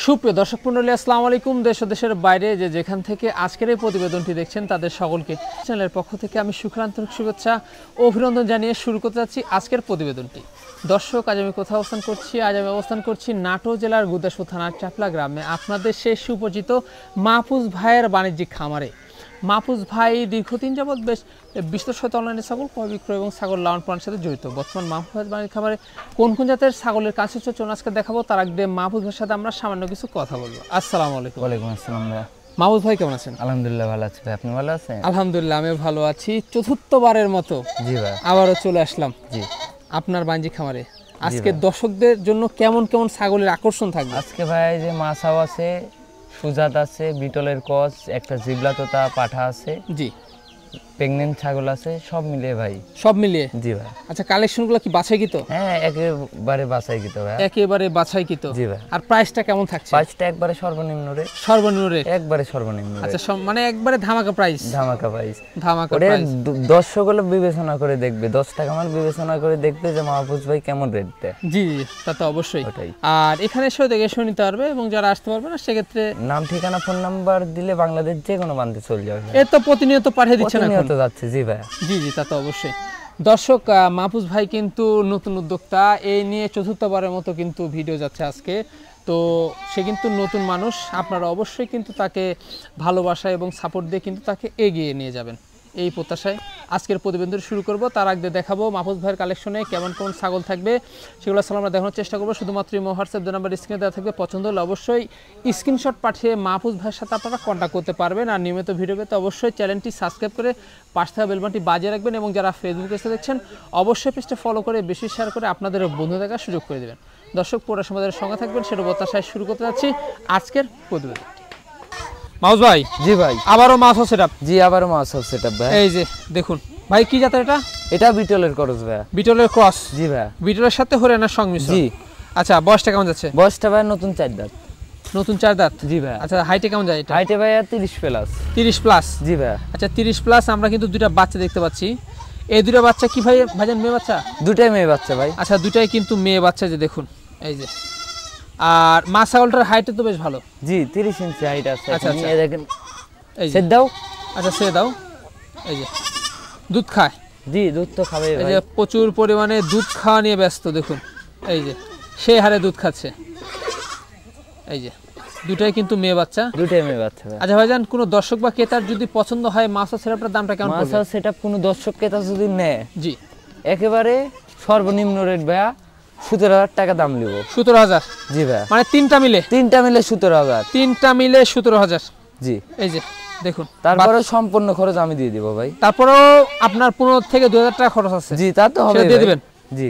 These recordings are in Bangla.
সুপ্রিয় দর্শক মণ্ডলী, আসসালামু আলাইকুম। দেশ ও দেশের বাইরে যে যেখান থেকে আজকের এই প্রতিবেদনটি দেখছেন তাদের সকলকে চ্যানেলের পক্ষ থেকে আমি শুক্রান্তরিক শুভেচ্ছা ও অভিনন্দন জানিয়ে শুরু করতে যাচ্ছি আজকের প্রতিবেদনটি। দর্শক, আজ আমি কোথাও অবস্থান করছি? আজ আমি অবস্থান করছি নাটোর জেলার গুদাসপুর থানার চাপলা গ্রামে, আপনাদের সেই সুপরিচিত মাহফুজ ভাইয়ের বাণিজ্যিক খামারে। মাহফুজ ভাই দীর্ঘদিন যাবৎ বেশ বিস্তৃত অনলাইনে ছাগল ক্রয় বিক্রয় এবং ছাগল লালন পালনের সাথে জড়িত। বর্তমান মাহফুজ ভাইয়ের বাণিজ্যিক খামারে কোন কোন জাতের ছাগলের কাছে চলুন আজকে দেখাবো। তার আগে মাহফুজ ভাইয়ের সাথে আমরা সামান্য কিছু কথা বলবো। আসসালামু আলাইকুম। ওয়ালাইকুম আসসালাম ভাই। মাহফুজ ভাই কেমন আছেন? আলহামদুলিল্লাহ ভালো আছি ভাই, আপনি ভালো আছেন? আলহামদুলিল্লাহ আমি ভালো আছি। চতুর্থবারের মতো জি ভাই আবারও চলে আসলাম জি আপনার বাণিজ্যিক খামারে। আজকে দর্শকদের জন্য কেমন কেমন ছাগলের আকর্ষণ থাকবে? আজকে ভাই যে মাছাও আছে, সুজাত আছে, বিটলের কস, একটা জিবলা তোতা পাঠা আছে, জি প্রেগনেন্ট ছাগল আছে, সব মিলিয়ে ভাই। সব মিলিয়ে? জি ভাই। আচ্ছা, কালেকশনগুলো কি বাছাইকৃত? হ্যাঁ, একেবারে বাছাইকৃত ভাই। একেবারে বাছাইকৃত। জি ভাই। আর প্রাইসটা কেমন থাকছে? প্রাইসটা একবারে সর্বনিম্ন রে। সর্বনিম্ন রে? একবারে সর্বনিম্ন রে। আচ্ছা, মানে একবারে ধামাকা প্রাইস? ধামাকা প্রাইস। ধামাকা প্রাইস। দর্শক হলো বিবেচনা করে দেখবে, 10 টাকা মাল বিবেচনা করে দেখবে যে মাহফুজ ভাই কেমন রেট দেয়। জি জি, তা তো অবশ্যই। ওটাই। আর এখানে এসে দেখে শুনে নিতে পারবে, এবং যারা আসতে পারবে না সেক্ষেত্রে নাম ঠিকানা ফোন নাম্বার দিলে বাংলাদেশ যে কোনো প্রান্তে চলে যাবে। এ তো প্রতিনিয়ত পাঠিয়ে দিচ্ছেন এখন? প্রতিনিয়ত যাচ্ছে। জি ভাই। জি জি, তা তো অবশ্যই। দর্শক, মাহফুজ ভাই কিন্তু নতুন উদ্যোক্তা, এই নিয়ে চতুর্থবারের মতো কিন্তু ভিডিও যাচ্ছে আজকে। তো সে কিন্তু নতুন মানুষ, আপনারা অবশ্যই কিন্তু তাকে ভালোবাসা এবং সাপোর্ট দিয়ে কিন্তু তাকে এগিয়ে নিয়ে যাবেন, এই প্রত্যাশায় আজকের প্রতিবেদন শুরু করব। তার আগে দেখাবো মাহফুজ ভাইয়ের কালেকশনে কেমন কেমন ছাগল থাকবে, সেগুলো আমরা দেখানোর চেষ্টা করবো। শুধুমাত্র হোয়াটসঅ্যাপ নাম্বার স্ক্রিনে দেওয়া থাকবে, পছন্দ হলে অবশ্যই স্ক্রিনশট পাঠিয়ে মাহফুজ ভাইয়ের সাথে আপনারা কন্ট্যাক্ট করতে পারবেন। আর নিয়মিত ভিডিও পেতে অবশ্যই চ্যানেলটি সাবস্ক্রাইব করে পাশে থাকা বেল বাটনটি বাজিয়ে রাখবেন, এবং যারা ফেসবুকে এসে দেখছেন অবশ্যই পেজটা ফলো করে বেশি শেয়ার করে আপনাদের বন্ধু দেখার সুযোগ করে দেবেন। দর্শক, পুরো সমাজের সঙ্গে থাকবেন, সেটা প্রত্যাশায় শুরু করতে যাচ্ছি আজকের প্রতিবেদন। মাহফুজ ভাই। জি ভাই। আবারও মাছ সেটআপ? জি, আবারও মাছ সেটআপ ভাই। এই যে দেখুন ভাই, কি জাতের এটা? এটা বিটলের ক্রস ভাই। বিটলের ক্রস? জি ভাই। বিটলের সাথে হরিয়ানার সংমিশ্রণ? জি। আচ্ছা, বয়সটা কেমন যাচ্ছে? বয়সটা ভাই নতুন 4 দাঁত। নতুন 4 দাঁত? জি ভাই। আচ্ছা, হাইটে কেমন যায় এটা? হাইটে ভাই 30 প্লাস। 30 প্লাস? জি ভাই। আচ্ছা, 30 প্লাস। আমরা কিন্তু দুইটা বাচ্চা দেখতে পাচ্ছি। এই দুটো বাচ্চা কি ভাই ভাইজান মেয়ে বাচ্চা? দুটাই মেয়ে বাচ্চা ভাই। আচ্ছা, দুটাই কিন্তু মেয়ে বাচ্চা, যে দেখুন এই যে। আর মা ছাগলটার হাইটে তো বেশ ভালো। জি, 30 ইঞ্চি হাইট আছে। আচ্ছা আচ্ছা, এই দেখেন। এই সেট দাও। আচ্ছা, সে দাও। এই যে দুধ খায়? জি, দুধ তো খাবে ভাই। এই যে প্রচুর পরিমাণে দুধ খাওয়া নিয়ে ব্যস্ত, দেখুন এই যে সেই হারে দুধ খাচ্ছে। এই যে দুটাই কিন্তু মেয়ে বাচ্চা। দুটাই মেয়ে বাচ্চা ভাই। আচ্ছা ভাইজান, কোনো দর্শক বা ক্রেতার যদি পছন্দ হয় মাছ সেটআপটার দামটা কেমন পড়বে? মাছ সেটআপ কোনো দর্শক ক্রেতা যদি নেয়, জি, একেবারে সর্বনিম্ন রেট ভাইয়া 17,000 টাকা দাম নিব। 17,000? জি ভাই। মানে তিনটা মিলে? তিনটা মিলে 17,000। তিনটা মিলে 17,000? জি। এই যে দেখুন, তারপরে সম্পূর্ণ খরচ আমি দিয়ে দিব ভাই। তারপরেও আপনার 15 থেকে 2,000 টাকা খরচ আছে? জি, তা তো হবে। দিয়ে দিবেন? জি।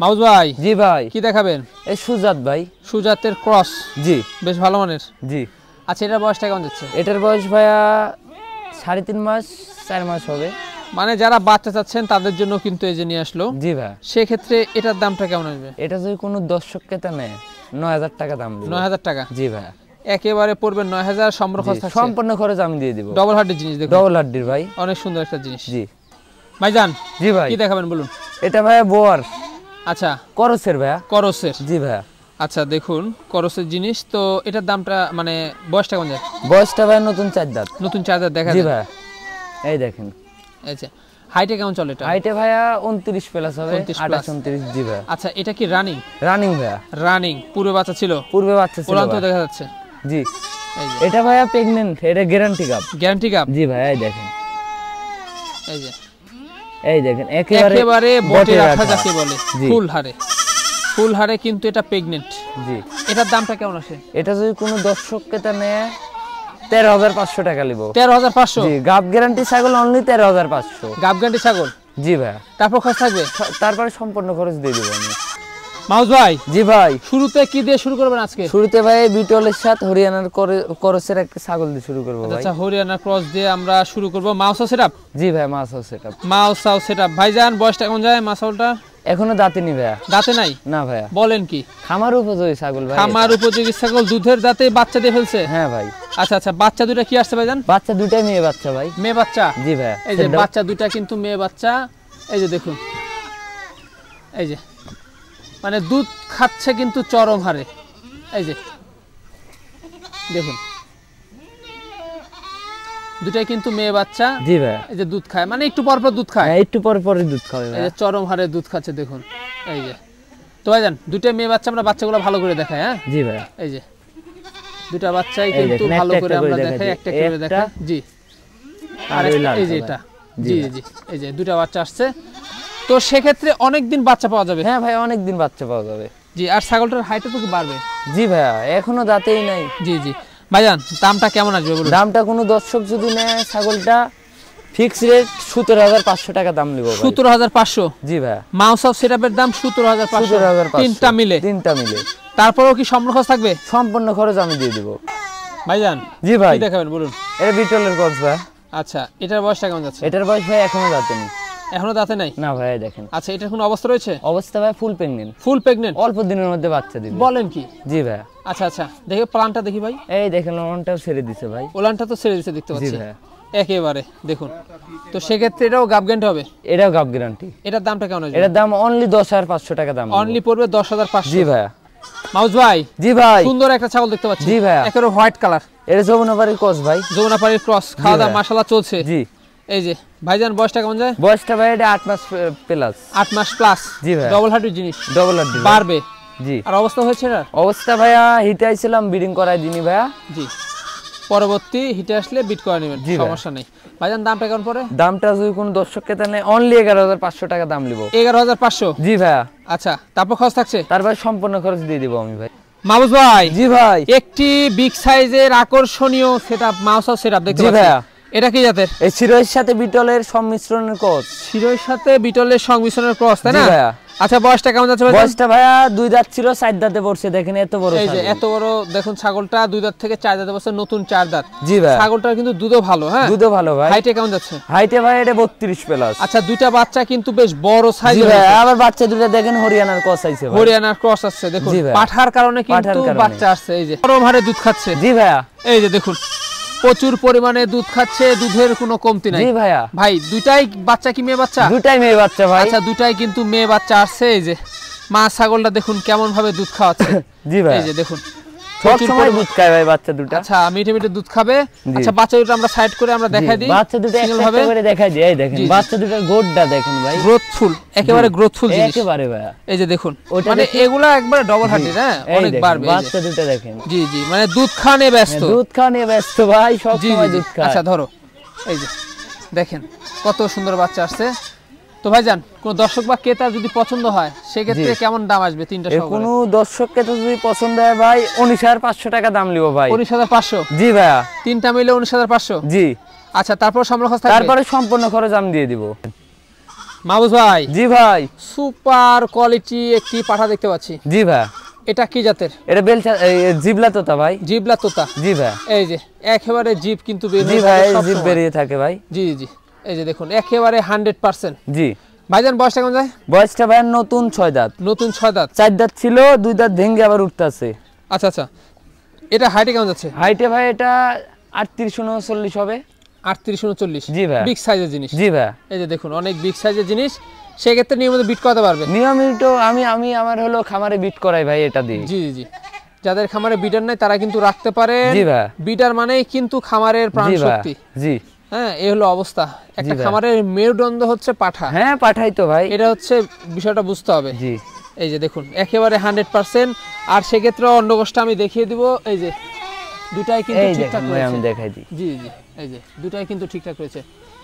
মাহফুজ ভাই। জি ভাই। কি দেখাবেন? এই সুজাত ভাই। সুজাতের ক্রস? জি। বেশ ভালো মানের? জি। আচ্ছা, এটার বয়সটা কেমন যাচ্ছে? এটার বয়স ভাইয়া 3.5 মাস 4 মাস হবে। মানে যারা বাচ্চা চাচ্ছেন তাদের জন্য কিন্তু এই যে নিয়ে আসলো। জি ভাই। সেক্ষেত্রে এটার দামটা কেমন আসবে? এটা যদি কোনো দর্শক ক্রেতা নেয় 9,000 টাকা দাম দিব। 9,000 টাকা? জি ভাই। একেবারে পড়বে 9,000, সম্পূর্ণ খরচ থাকছে? সম্পূর্ণ খরচ আমি দিয়ে দিব। ডবল হার্ডের জিনিস দেখুন। ডবল হার্ডির ভাই। অনেক সুন্দর একটা জিনিস। জি। ভাইজান। জি ভাই। কি দেখাবেন বলুন? এটা ভাইয়া বোয়ার। আচ্ছা, করসের ভাইয়া। করসের? জি ভাইয়া। আচ্ছা, দেখুন করসের জিনিস তো। এটার দামটা মানে বয়সটা কেমন যায়? বয়সটা ভাই নতুন 4 দাঁত। নতুন 4 দাঁত দেখা যায়? জি ভাইয়া। এই দেখেন। আচ্ছা, হাইটে কেমন চলে এটা? হাইটে ভাইয়া 29 প্লাস হবে। 29 29 জি ভাইয়া। আচ্ছা, এটা কি রানিং? রানিং ভাইয়া। রানিং? পূর্বে বাচ্চা ছিল? পূর্বে বাচ্চা ছিল। ওলান তো দেখা যাচ্ছে? জি। এই যে এটা ভাইয়া প্রেগন্যান্ট, এটা গ্যারান্টি কাপ। Guarantee cup? জি ভাই। এই দেখেন। এই যে এই দেখেন, একেবারে বটে রাখা যাকে বলে, জি। ফুল হারে কিন্তু এটা প্রেগন্যান্ট। জি। এটার দামটা কেমন আসে? এটা যদি কোনো দর্শক ক্রেতা নেয় 13,500 টাকা নিব। 13,500? জি। গাব গ্যারান্টি ছাগল অনলি 13,500। গাব গ্যারান্টি ছাগল? জি ভাই। তারপর খরচ থাকবে? তারপরে সম্পূর্ণ খরচ দিয়ে দিব আমি। মাহফুজ ভাই। জি ভাই। শুরুতে কি দিয়ে শুরু করবেন আজকে? শুরুতে ভাই বিটলের সাথে হরিয়ানার করসের একটা ছাগল দিয়ে শুরু করব ভাই। আচ্ছা, হরিয়ানা ক্রস দিয়ে আমরা শুরু করব। মাউসা সেটআপ? জি ভাই। মাছাও সেটআপ। মাউসা সেটআপ। ভাইজান, বয়সটা কেমন যায় মাছালটা? এখনো দাঁতে নি ভাইয়া। দাঁতে নাই? না ভাইয়া। বলেন কি? খামার উপযোগী ছাগল ভাই। খামার উপযোগী ছাগল, দুধের দাঁতে বাচ্চা দিয়ে ফেলছে? হ্যাঁ ভাই। আচ্ছা আচ্ছা, বাচ্চা দুটো কি আসছে ভাইজান? বাচ্চা দুটাই মেয়ে বাচ্চা ভাই। মেয়ে বাচ্চা? জি ভাই। এই যে বাচ্চা দুটা কিন্তু মেয়ে বাচ্চা। এই যে দেখুন, এই যে মানে দুধ খাচ্ছে কিন্তু চরম হারে। এই যে দেখুন দুটাই কিন্তু মেয়ে বাচ্চা। জি ভাই, এই যে দুধ খায়, মানে একটু পর পর দুধ খায়, একটু পরে পরে দুধ খাবে এই ভাই। যে চরম হারে দুধ খাচ্ছে দেখুন। এই যে তো ভাইজান দুইটা মেয়ে বাচ্চা, আমরা বাচ্চাগুলো ভালো করে দেখাই। হ্যাঁ জি ভাই, এই যে দুটা বাচ্চাই এই কিন্তু দেখুন, ভালো একটা করে একটা করে আমরা দেখাই দেখাই, দিই। একটা করে একটা, দেখাই। জি আর আর ওই লালটা এই যে ভাই। এটা, জি জি ভাই। জি এই যে দুটা বাচ্চা আসছে। তো সেক্ষেত্রে অনেকদিন বাচ্চা পাওয়া যাবে। হ্যাঁ ভাই, অনেকদিন বাচ্চা পাওয়া যাবে। জি আর ছাগলটার হাইটও তো বাড়বে। জি ভাইয়া, এখনো দাঁতেই নাই। জি জি ভাইজান দামটা কেমন আসবে বলুন? দামটা কোনো দর্শক যদি নেয়, ছাগলটা ফিক্স রেট 17,500 টাকা দাম নিব ভাই। 17,500। জি ভাইয়া, মাউস অফ সেটআপের দাম 17,500, 17,500 তিনটা মিলে। তিনটা মিলে। তারপরেও কি সম্পূর্ণ খরচ থাকবে? সম্পূর্ণ খরচ আমি দিয়ে দিব ভাইজান জি ভাই। কি দেখাবেন বলুন? এটা বিটলের কস ভাই। আচ্ছা এটার বয়সটা কেমন যাচ্ছে? এটার বয়স ভাই এখনো দাঁতে নেই। এখনো দাঁতে নাই? না ভাই, দেখেন আচ্ছা এটার কোনো অবস্থা রয়েছে? অবস্থা ভাই ফুল প্রেগনেন্ট, ফুল প্রেগনেন্ট? অল্প দিনের মধ্যে বাচ্চা দিবে। বলেন কি? জি ভাই। আচ্ছা আচ্ছা দেখি প্লানটা দেখি ভাই। এই দেখেন, ওনটাও ছেড়ে দিছে ভাই। ওলানটা তো ছেড়ে দিতে দেখতে জি পাচ্ছি ভাই, একেবারে দেখুন। তো সেক্ষেত্রে এটাও গাব গ্যারান্টি হবে? এটাও গাব গ্যারান্টি। এটার দামটা কেমন আসবে? এটার দাম অনলি 10,500 টাকা দাম। অনলি পড়বে 10,500। জি ভাই। মাউস ভাই জি ভাই, সুন্দর একটা ছাগল দেখতে পাচ্ছি। জি ভাইয়া। একেবারে হোয়াইট কালার, এটা যমুনাপাড়ির কস ভাই। যমুনাপাড়ির ক্রস, খাওয়া দাওয়া ভাইয়া। মাশাআল্লাহ চলছে। জি। এই যে ভাইজান বয়সটা কেমন যায়? বয়সটা ভাই এটা 8 মাস প্লাস। 8 মাস প্লাস। জি ভাইয়া। ডবল হার্টের জিনিস, ডবল আর দি বাড়বে। জি। আর অবস্থা হয়েছে না? অবস্থা ভাইয়া হিটে আইছিলাম, ব্রিডিং করাই দিনি ভাইয়া। জি পরবর্তী হিটে আসলে বিট করে নেবেন, জি ভাইয়া। সমস্যা নেই। ভাইজান দামটা কেমন পড়ে? দামটা যদি কোন দর্শক কেতা নেয়, অনলি 11,500 টাকা দাম নিব। 11,500? জি ভাইয়া। আচ্ছা তারপর খরচ থাকছে? তারপর সম্পূর্ণ খরচ দিয়ে দিব আমি ভাই। মাহবুব ভাই জি ভাই। একটি বিগ সাইজের আকর্ষণীয় সেটআপ, মাউস অফ সেটআপ দেখতে জি পাচ্ছি। ভাইয়া। এটা কি জাতের? এই শিরোয়ের সাথে বিটলের সংমিশ্রণের কস। শিরোর সাথে বিটলের সংমিশ্রণের ক্রস, তাই জি না? ভাইয়া। আচ্ছা বয়সটা কেমন যাচ্ছে ভাইজান? বয়সটা ভাইয়া 2 দাঁত ছিল, 4 দাঁতে পড়ছে। দেখেন এত বড় এই যে ছাগল। এত বড় দেখুন ছাগলটা 2 দাঁত থেকে 4 দাঁতে বসে, নতুন 4 দাঁত। জি ভাই। ছাগলটার কিন্তু দুধও ভালো। হ্যাঁ দুধও ভালো ভাই। হাইটে কেমন যাচ্ছে? হাইটে ভাই এটা 32 প্লাস। আচ্ছা দুইটা বাচ্চা কিন্তু বেশ বড় জি সাইজের। ভাই, আবার বাচ্চা দুটো দেখেন হরিয়ানার কস আইছে ভাই। হরিয়ানার ক্রস আসছে দেখুন, জি ভাই। পাঠার কারণে কিন্তু কারণে। বাচ্চা আসছে। এই যে গরম হারে দুধ খাচ্ছে। জি ভাইয়া। এই যে দেখুন প্রচুর পরিমাণে দুধ খাচ্ছে, দুধের কোনো কমতি নাই। জি ভাইয়া। ভাই দুইটাই বাচ্চা কি মেয়ে বাচ্চা? দুটাই মেয়ে বাচ্চা ভাই। আচ্ছা দুটাই কিন্তু মেয়ে বাচ্চা আসছে। এই যে মা ছাগলটা দেখুন কেমন ভাবে দুধ খাওয়াচ্ছে। জি ভাই। এই যে দেখুন সব প্রচুর সময় পরিমাণ- দুধ খায় ভাই বাচ্চা দুটা। আচ্ছা মিঠে মিঠে দুধ খাবে। জি। আচ্ছা বাচ্চা দুটো আমরা সাইড করে আমরা দেখাই দিই। বাচ্চা দুটো single একটা ভাবে একটা করে দেখাই দিই। এই দেখেন জি, জি। বাচ্চা দুটার গোটটা দেখেন ভাই। গ্রোথফুল, একেবারে গ্রোথফুল জিনিস। একেবারে ভাইয়া। এই যে দেখুন ওটা মানে দেখি। এগুলা একবারে ডবল হার্টেড। হ্যাঁ এই অনেক দেখেন, বাড়বে। এই যে। বাচ্চা দুটো দেখেন। জি জি মানে দুধ খানে ব্যস্ত। দুধ খাওয়া নিয়ে ব্যস্ত ভাই, সব জি জি সময় জি। দুধ খায়। আচ্ছা ধরো এই যে দেখেন কত সুন্দর বাচ্চা আসছে। তো ভাইজান কোন দর্শক বা ক্রেতা যদি পছন্দ হয় সেক্ষেত্রে জি। কেমন দাম আসবে তিনটা এর সহ? কোনো দর্শককে তো যদি পছন্দ হয় ভাই, 19,500 টাকা দাম লিব ভাই। 19,500? জি ভাইয়া। তিনটা মিলে 19,500? জি। আচ্ছা তারপর সম্পূর্ণ খরচ থাকবে? তারপরে সম্পূর্ণ খরচ আমি দিয়ে দিব। মাহবুব ভাই জি ভাই। সুপার কোয়ালিটি একটি পাঠা দেখতে পাচ্ছি। জি ভাই। এটা কি জাতের? এটা বেলচা জিবলা তোতা ভাই। জিবলা তোতা? জি ভাই। এই যে একেবারে জিপ কিন্তু বের জি হয়ে ভাই, থাকে সব জিব সময়। বেরিয়ে থাকে ভাই। জি জি এই যে দেখুন একেবারে 100%। জি। ভাইজান বয়সটা কেমন যায়? বয়সটা ভাই নতুন 6 দাঁত। নতুন 6 দাঁত। 4 দাঁত ছিল, 2 দাঁত ভেঙে আবার উঠতেছে। আচ্ছা আচ্ছা এটা হাইটে কেমন যাচ্ছে? হাইটে ভাই এটা 38-39 হবে। 38-39? জি ভাই। বিগ সাইজের জিনিস। জি ভাই। এই যে দেখুন অনেক বিগ সাইজের জিনিস, সেক্ষেত্রে নিয়মিত বিট করতে পারবে। নিয়মিত আমি আমার হলো খামারে বিট করাই ভাই এটা দিয়ে। জি জি জি যাদের খামারে বিটার নাই তারা কিন্তু রাখতে পারেন। জি ভাই। বিটার মানেই কিন্তু খামারের প্রাণ জি ভাই। শক্তি। জি। হ্যাঁ এই হলো অবস্থা। একটা ভাই। খামারের মেরুদণ্ড হচ্ছে পাঠা। হ্যাঁ পাঠাই তো ভাই। এটা হচ্ছে বিষয়টা বুঝতে হবে। জি। এই যে দেখুন একেবারে 100%। আর সেক্ষেত্রে অন্ডকোষটা আমি দেখিয়ে দিব। এই যে দুটাই কিন্তু এই ঠিকঠাক দেখেন ভাই, আমি রয়েছে। দেখাই দিই। জি জি এই যে দুটাই কিন্তু ঠিকঠাক রয়েছে।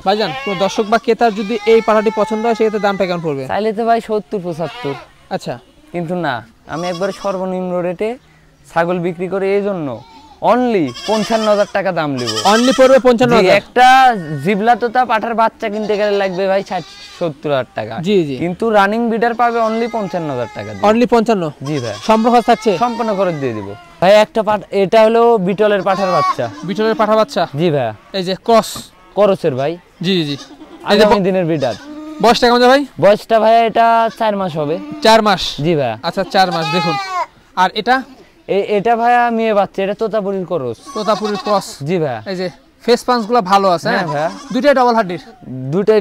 ভাইজান কোন দর্শক বা ক্রেতার যদি এই পাঠাটি পছন্দ হয় সেক্ষেত্রে দামটা কেমন পড়বে? চাইলে তো ভাই 70-75, আচ্ছা কিন্তু না, আমি একবারে সর্বনিম্ন রেটে ছাগল বিক্রি করে এই জন্য অনলি 55,000 টাকা দাম নিব। অনলি পড়বে 55,000? একটা জিবলা তোতা পাঠার বাচ্চা কিনতে গেলে লাগবে ভাই 60-70,000 টাকা। জি জি কিন্তু রানিং বিডার পাবে অনলি 55,000 টাকা দিয়ে। অনলি 55? জি ভাই। সম্পূর্ণ খরচ থাকছে? সম্পূর্ণ খরচ দিয়ে দিব ভাই। একটা এটা হলো বিটলের পাঠার বাচ্চা। বিটলের পাঠা বাচ্চা? জি ভাই। এই যে ক্রস করসের ভাই। জি জি এই যে আগামী দিনের বিডার। বয়সটা কেমন যায় ভাই? বয়সটা ভাই এটা 4 মাস হবে। 4 মাস? জি ভাই। আচ্ছা 4 মাস। দেখুন আর এটা? এটা ভাইয়া মেয়ে বাচ্চা, এটা তোতাপুরির করস। তোতাপুরের ক্রস? জি ভাই। এই যে ফেস পাঞ্চগুলো ভালো আছে। হ্যাঁ ভাইয়া, দুইটাই ডাবল হাড্ডির? দুটাই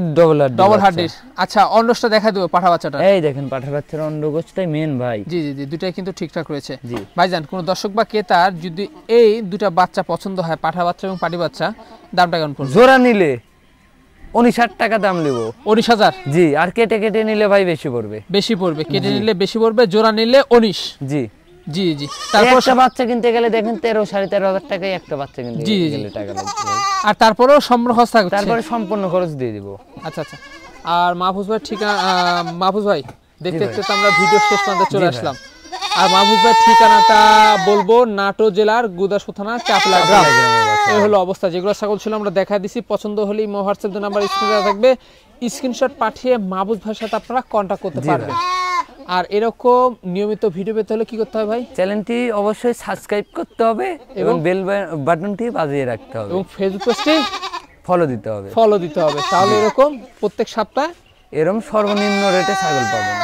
ডবল হাড্ডির। আচ্ছা অন্ডসটা দেখা দেবো পাঠা বাচ্চাটা। এই দেখেন পাঠা বাচ্চার অন্ডকোষটাই মেন ভাই। জি জি জি, দুটাই কিন্তু ঠিকঠাক রয়েছে। জি ভাইজান কোনো দর্শক বা ক্রেতার যদি এই দুটা বাচ্চা পছন্দ হয়, পাঠা বাচ্চা এবং পাটি বাচ্চা, দামটা কেমন পড়বে? জোড়া নিলে 19,000 টাকা দাম নেব। 19,000? জি, আর কেটে কেটে নিলে ভাই বেশি পড়বে। বেশি পড়বে, কেটে নিলে বেশি পড়বে, জোড়া নিলে 19? জি জি জি। তারপর একটা বাচ্চা কিনতে গেলে দেখেন 13-13.500 টাকায় একটা বাচ্চা কিনতে জি, জি। গেলে টাকা লাগবে ভাই। আর তারপরেও সম্পূর্ণ খরচ থাকছে? তারপরে সম্পূর্ণ খরচ দিয়ে দিব। আচ্ছা আচ্ছা। আর মাহফুজ ভাই ঠিকানা, মাহফুজ ভাই দেখতে জি ভাই। দেখতে তো আমরা ভিডিও শেষ পর্যন্ত চলে জি ভাই। আসলাম। আর মাহফুজ ভাই ঠিকানাটা বলবো, নাটো জেলার গুদাসু থানা চাপলা গ্রাম। এই হলো অবস্থা। যেগুলো ছাগল ছিল আমরা দেখা দিছি, পছন্দ হলেই হোয়াটসঅ্যাপ নাম্বার স্ক্রিনে দেওয়া থাকবে, স্ক্রিনশট পাঠিয়ে মাহফুজ ভাইয়ের সাথে আপনারা কন্ট্যাক্ট করতে জি পারবেন। আর এরকম নিয়মিত ভিডিও পেতে হলে কি করতে হবে ভাই? চ্যানেলটি অবশ্যই সাবস্ক্রাইব করতে হবে এবং বেল বাটনটি বাজিয়ে রাখতে হবে এবং ফেসবুক পেজটি ফলো দিতে হবে। ফলো দিতে হবে, তাহলে এরকম প্রত্যেক সপ্তাহে এরকম সর্বনিম্ন রেটে ছাগল পাবেন।